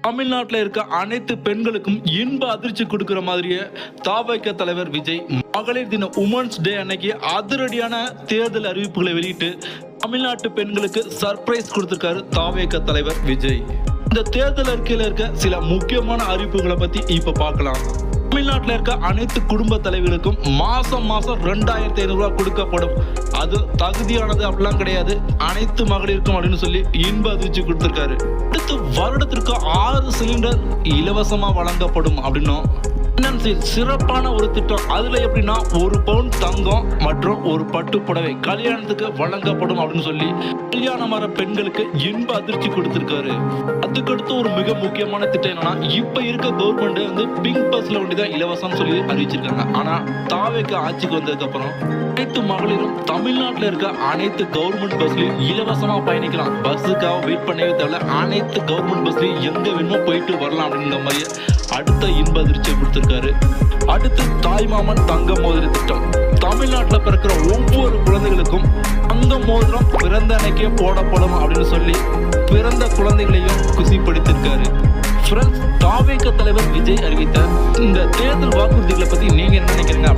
தமிழ்நாட்டில் இருக்க அனைத்து பெண்களுக்கும் இன்ப அதிர்ச்சி கொடுக்கிற மாதிரியே தாவைக்க தலைவர் விஜய் மகளிர் தின உமன்ஸ் டே அன்னைக்கு அதிரடியான தேர்தல் அறிவிப்புகளை வெளியிட்டு தமிழ்நாட்டு பெண்களுக்கு சர்ப்ரைஸ் கொடுத்திருக்காரு தாவைக்க தலைவர் விஜய். இந்த தேர்தல் அறிக்கையில இருக்க சில முக்கியமான அறிவிப்புகளை பத்தி இப்ப பார்க்கலாம். தமிழ்நாட்டில் இருக்க அனைத்து குடும்ப தலைவர்களுக்கும் மாசம் 2500 ரூபாய் கொடுக்கப்படும். அது தகுதியானது அப்படிலாம் கிடையாது, அனைத்து மகளிருக்கும் அப்படின்னு சொல்லி இன்ப அதிர்ச்சி கொடுத்திருக்காரு. அடுத்து வருடத்திற்கு 6 சிலிண்டர் இலவசமா வழங்கப்படும் அப்படின்னும் சிறப்பான ஒரு திட்டம். அதுல எப்படின்னா 1 பவுன் தங்கம் மற்றும் ஒரு பட்டு புடவை கல்யாணத்துக்கு வழங்கப்படும் அப்படின்னு சொல்லி கல்யாண மர பெண்களுக்கு இன்ப அதிர்ச்சி கொடுத்திருக்காரு. அதுக்கடுத்து ஒரு மிக முக்கியமான திட்டம் என்னன்னா, இப்ப இருக்க கவர்மெண்ட் வந்து பிங்க் பஸ்ல ஒண்டிதான் இலவசம் சொல்லி அறிவிச்சிருக்காங்க. ஆனா தாவேக்கு ஆட்சிக்கு வந்ததுக்கு அப்புறம் அனைத்து மகளிரும் தமிழ்நாட்டில் இருக்க அனைத்து கவர்மெண்ட் பஸ்லயும் இலவசமா பயணிக்கலாம். பஸ்ஸுக்காக வெயிட் பண்ணவே தேவையில்ல, அனைத்து கவர்மெண்ட் பஸ்லயும் எங்க வேணுமோ போயிட்டு வரலாம் அப்படிங்கிற மாதிரி அடுத்த இன்ப அதிர்ச்சியை கொடுத்திருக்காரு. அடுத்து தாய்மாமன் தங்க மோதிர திட்டம். தமிழ்நாட்டில் பிறக்கிற ஒவ்வொரு குழந்தைகளுக்கும் தங்க மோதிரம் பிறந்த அன்னைக்கே போடப்படும் அப்படின்னு சொல்லி பிறந்த குழந்தைகளையும் குசிப்படுத்திருக்காரு. தாவேக்க தலைவர் விஜய் அறிவித்த இந்த தேர்தல் வாக்குறுதிகளை பத்தி நீங்க என்ன நினைக்கிறீங்க?